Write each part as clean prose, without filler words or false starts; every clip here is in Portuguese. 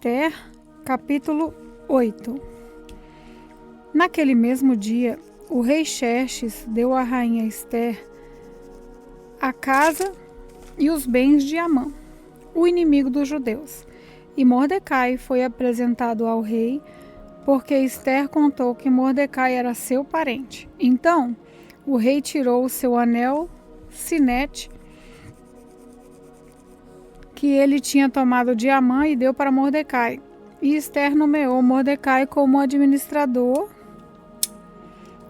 Esther, capítulo 8. Naquele mesmo dia, o rei Xerxes deu à rainha Esther a casa e os bens de Amã, o inimigo dos judeus. E Mordecai foi apresentado ao rei, porque Esther contou que Mordecai era seu parente. Então, o rei tirou o seu anel sinete que ele tinha tomado de Amã e deu para Mordecai. E Esther nomeou Mordecai como administrador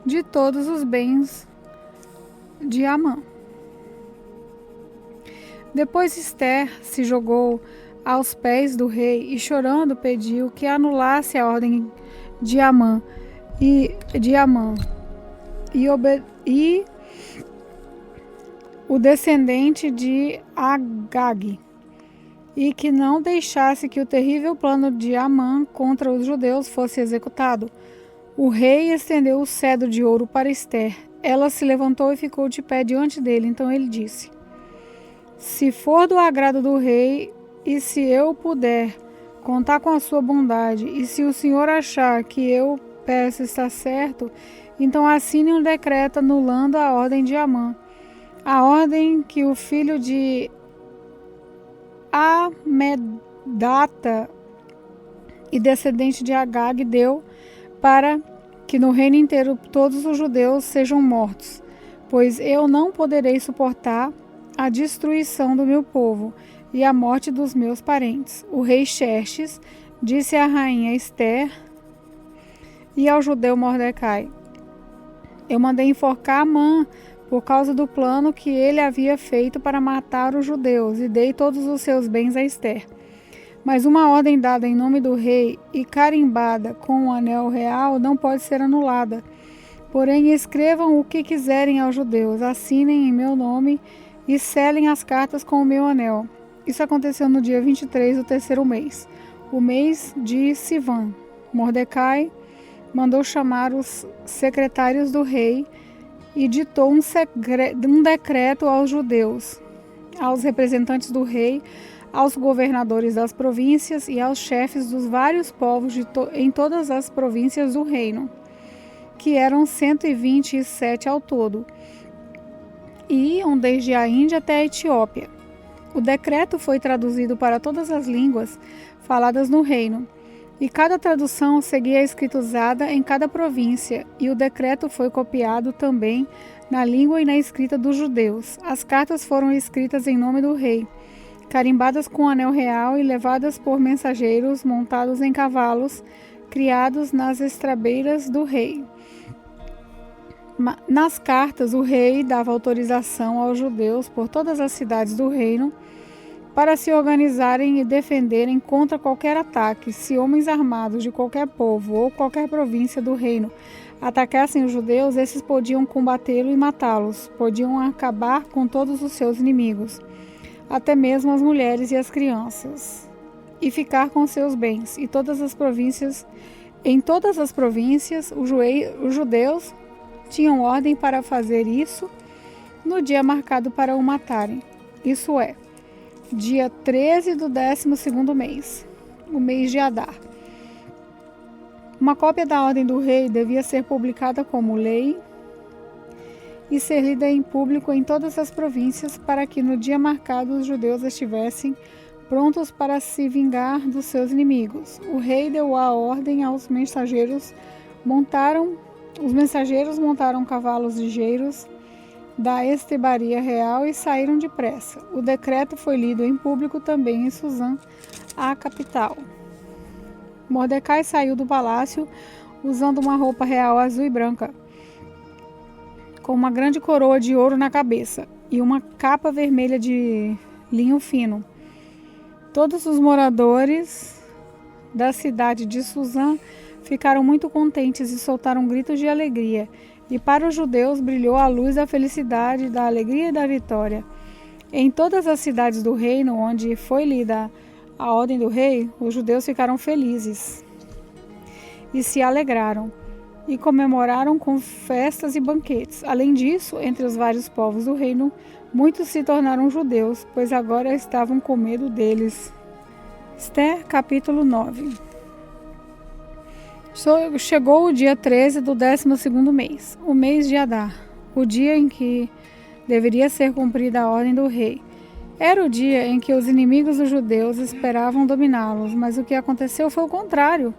de todos os bens de Amã. Depois Esther se jogou aos pés do rei e chorando pediu que anulasse a ordem de Amã e o descendente de Agag, e que não deixasse que o terrível plano de Amã contra os judeus fosse executado. O rei estendeu o cetro de ouro para Esther. Ela se levantou e ficou de pé diante dele. Então ele disse: se for do agrado do rei, e se eu puder contar com a sua bondade, e se o senhor achar que eu peço está certo, então assine um decreto anulando a ordem de Amã, a ordem que o filho de Amedata e descendente de Agag deu, para que no reino inteiro todos os judeus sejam mortos, pois eu não poderei suportar a destruição do meu povo e a morte dos meus parentes. O rei Xerxes disse à rainha Esther e ao judeu Mordecai: eu mandei enforcar Amã por causa do plano que ele havia feito para matar os judeus, e dei todos os seus bens a Esther. Mas uma ordem dada em nome do rei e carimbada com o anel real não pode ser anulada. Porém, escrevam o que quiserem aos judeus, assinem em meu nome e selem as cartas com o meu anel. Isso aconteceu no dia 23 do terceiro mês, o mês de Sivan. Mordecai mandou chamar os secretários do rei e ditou um decreto aos judeus, aos representantes do rei, aos governadores das províncias e aos chefes dos vários povos em todas as províncias do reino, que eram 127 ao todo, e iam desde a Índia até a Etiópia. O decreto foi traduzido para todas as línguas faladas no reino, e cada tradução seguia a escrita usada em cada província, e o decreto foi copiado também na língua e na escrita dos judeus. As cartas foram escritas em nome do rei, carimbadas com o anel real e levadas por mensageiros montados em cavalos, criados nas estrabeiras do rei. Nas cartas, o rei dava autorização aos judeus por todas as cidades do reino para se organizarem e defenderem contra qualquer ataque. Se homens armados de qualquer povo ou qualquer província do reino atacassem os judeus, esses podiam combatê-lo e matá-los, podiam acabar com todos os seus inimigos, até mesmo as mulheres e as crianças, e ficar com seus bens. Em todas as províncias, os judeus tinham ordem para fazer isso no dia marcado para o matarem, isso é, dia 13 do 12º mês, o mês de Adar. Uma cópia da ordem do rei devia ser publicada como lei e ser lida em público em todas as províncias, para que no dia marcado os judeus estivessem prontos para se vingar dos seus inimigos. O rei deu a ordem aos mensageiros, os mensageiros montaram cavalos ligeiros da estrebaria real e saíram depressa. O decreto foi lido em público também em Suzã, a capital. Mordecai saiu do palácio usando uma roupa real azul e branca, com uma grande coroa de ouro na cabeça e uma capa vermelha de linho fino. Todos os moradores da cidade de Suzã ficaram muito contentes e soltaram gritos de alegria. E para os judeus brilhou a luz da felicidade, da alegria e da vitória. Em todas as cidades do reino onde foi lida a ordem do rei, os judeus ficaram felizes e se alegraram, e comemoraram com festas e banquetes. Além disso, entre os vários povos do reino, muitos se tornaram judeus, pois agora estavam com medo deles. Esther, capítulo 9. Chegou o dia 13 do 12º mês, o mês de Adar, o dia em que deveria ser cumprida a ordem do rei. Era o dia em que os inimigos dos judeus esperavam dominá-los, mas o que aconteceu foi o contrário.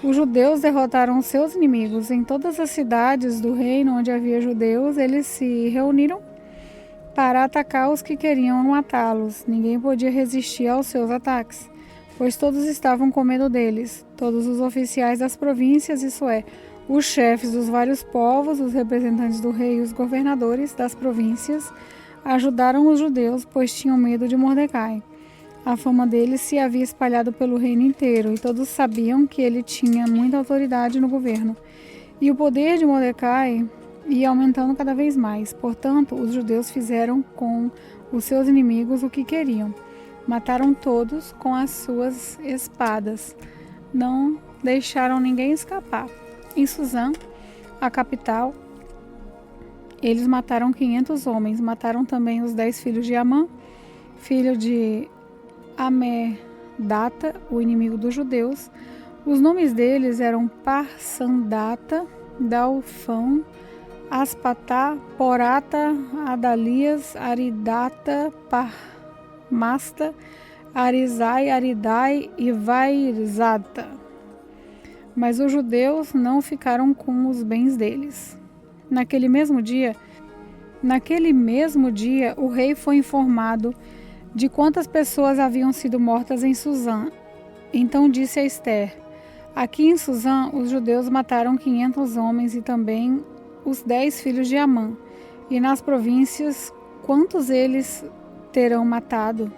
Os judeus derrotaram seus inimigos. Em todas as cidades do reino onde havia judeus, eles se reuniram para atacar os que queriam matá-los. Ninguém podia resistir aos seus ataques, pois todos estavam com medo deles. Todos os oficiais das províncias, isso é, os chefes dos vários povos, os representantes do rei e os governadores das províncias, ajudaram os judeus, pois tinham medo de Mordecai. A fama dele se havia espalhado pelo reino inteiro, e todos sabiam que ele tinha muita autoridade no governo. E o poder de Mordecai ia aumentando cada vez mais. Portanto, os judeus fizeram com os seus inimigos o que queriam. Mataram todos com as suas espadas. Não deixaram ninguém escapar. Em Suzã, a capital, eles mataram 500 homens. Mataram também os 10 filhos de Amã, filho de Amedata, o inimigo dos judeus. Os nomes deles eram Parsandata, Dalfão, Aspatá, Porata, Adalias, Aridata, Parmasta, Arizai, Aridai e Vairzata. Mas os judeus não ficaram com os bens deles. Naquele mesmo dia, o rei foi informado de quantas pessoas haviam sido mortas em Suzã. Então disse a Esther: aqui em Suzã, os judeus mataram 500 homens e também os 10 filhos de Amã. E nas províncias, quantos eles terão matado?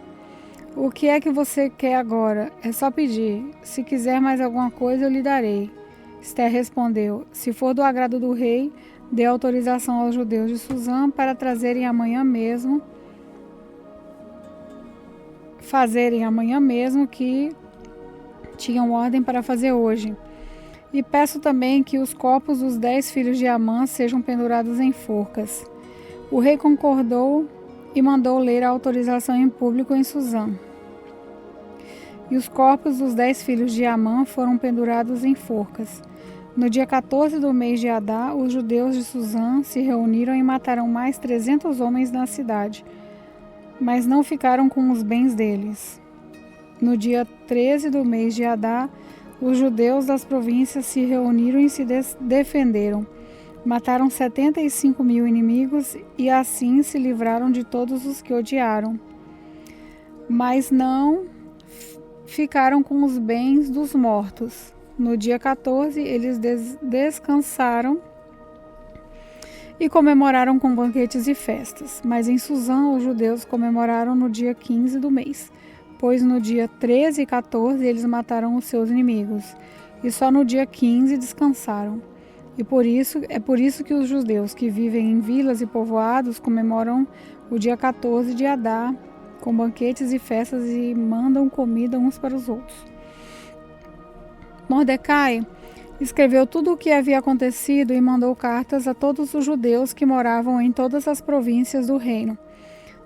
O que é que você quer agora? É só pedir. Se quiser mais alguma coisa, eu lhe darei. Esther respondeu: se for do agrado do rei, dê autorização aos judeus de Suzã para fazerem amanhã mesmo que tinham ordem para fazer hoje. E peço também que os corpos dos 10 filhos de Amã sejam pendurados em forcas. O rei concordou e mandou ler a autorização em público em Suzã. E os corpos dos 10 filhos de Amã foram pendurados em forcas. No dia 14 do mês de Adar, os judeus de Suzã se reuniram e mataram mais 300 homens na cidade, mas não ficaram com os bens deles. No dia 13 do mês de Adar, os judeus das províncias se reuniram e se defenderam. Mataram 75.000 inimigos e assim se livraram de todos os que odiaram. Mas não ficaram com os bens dos mortos. No dia 14, eles descansaram e comemoraram com banquetes e festas. Mas em Suzã, os judeus comemoraram no dia 15 do mês, pois no dia 13 e 14 eles mataram os seus inimigos, e só no dia 15 descansaram. E é por isso que os judeus que vivem em vilas e povoados comemoram o dia 14 de Adar, com banquetes e festas, e mandam comida uns para os outros. Mordecai escreveu tudo o que havia acontecido e mandou cartas a todos os judeus que moravam em todas as províncias do reino,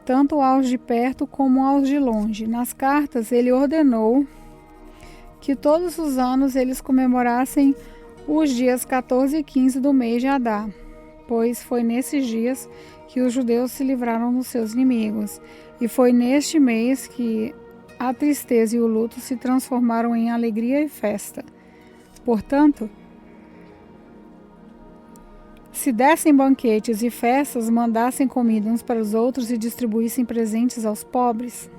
tanto aos de perto como aos de longe. Nas cartas, ele ordenou que todos os anos eles comemorassem os dias 14 e 15 do mês de Adar, pois foi nesses dias que os judeus se livraram dos seus inimigos, e foi neste mês que a tristeza e o luto se transformaram em alegria e festa. Portanto, se dessem banquetes e festas, mandassem comida uns para os outros e distribuíssem presentes aos pobres.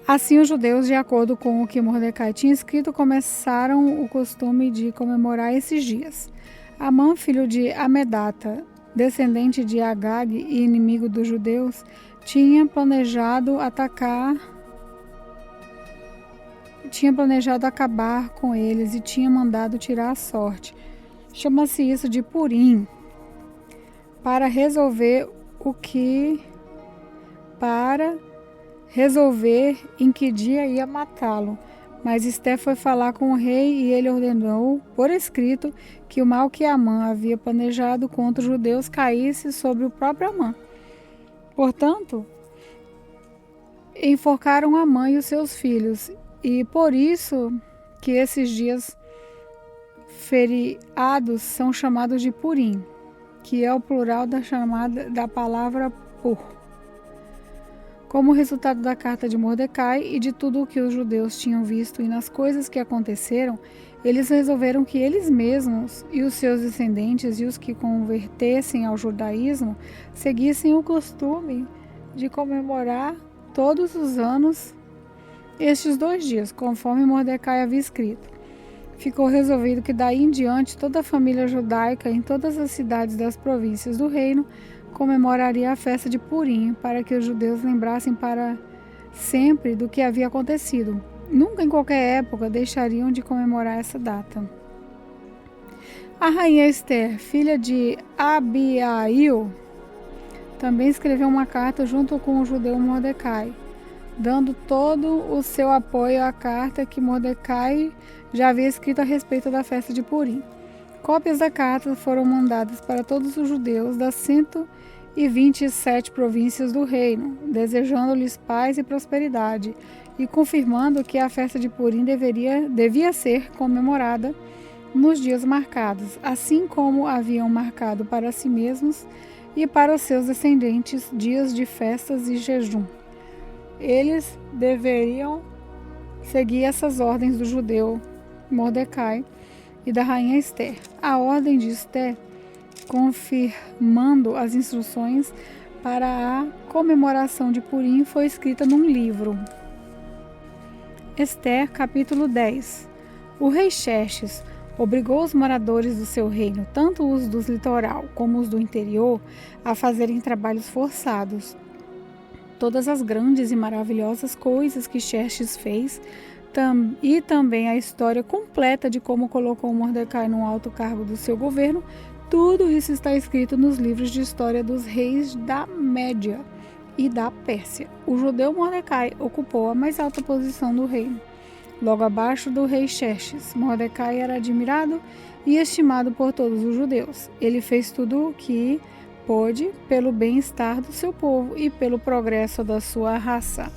Assim, os judeus, de acordo com o que Mordecai tinha escrito, começaram o costume de comemorar esses dias. Amã, filho de Amedata, descendente de Agag e inimigo dos judeus, tinha planejado acabar com eles e tinha mandado tirar a sorte. Chama-se isso de Purim, para resolver em que dia ia matá-lo. Mas Esther foi falar com o rei e ele ordenou, por escrito, que o mal que Amã havia planejado contra os judeus caísse sobre o próprio Amã. Portanto, enforcaram a mãe e os seus filhos, e por isso que esses dias feriados são chamados de Purim, que é o plural da palavra pur. Como resultado da carta de Mordecai e de tudo o que os judeus tinham visto e nas coisas que aconteceram, eles resolveram que eles mesmos e os seus descendentes e os que convertessem ao judaísmo seguissem o costume de comemorar todos os anos estes 2 dias, conforme Mordecai havia escrito. Ficou resolvido que daí em diante toda a família judaica em todas as cidades das províncias do reino comemoraria a festa de Purim, para que os judeus lembrassem para sempre do que havia acontecido. Nunca em qualquer época deixariam de comemorar essa data. A rainha Esther, filha de Abiail, também escreveu uma carta junto com o judeu Mordecai, dando todo o seu apoio à carta que Mordecai já havia escrito a respeito da festa de Purim. Cópias da carta foram mandadas para todos os judeus das 127 províncias do reino, desejando-lhes paz e prosperidade, e confirmando que a festa de Purim devia ser comemorada nos dias marcados, assim como haviam marcado para si mesmos e para os seus descendentes dias de festas e jejum. Eles deveriam seguir essas ordens do judeu Mordecai e da rainha Esther. A ordem de Esther, confirmando as instruções para a comemoração de Purim, foi escrita num livro. Esther, capítulo 10. O rei Xerxes obrigou os moradores do seu reino, tanto os do litoral como os do interior, a fazerem trabalhos forçados. Todas as grandes e maravilhosas coisas que Xerxes fez, e também a história completa de como colocou Mordecai no alto cargo do seu governo, tudo isso está escrito nos livros de história dos reis da Média e da Pérsia. O judeu Mordecai ocupou a mais alta posição no reino. Logo abaixo do rei Xerxes, Mordecai era admirado e estimado por todos os judeus. Ele fez tudo o que pôde pelo bem-estar do seu povo e pelo progresso da sua raça.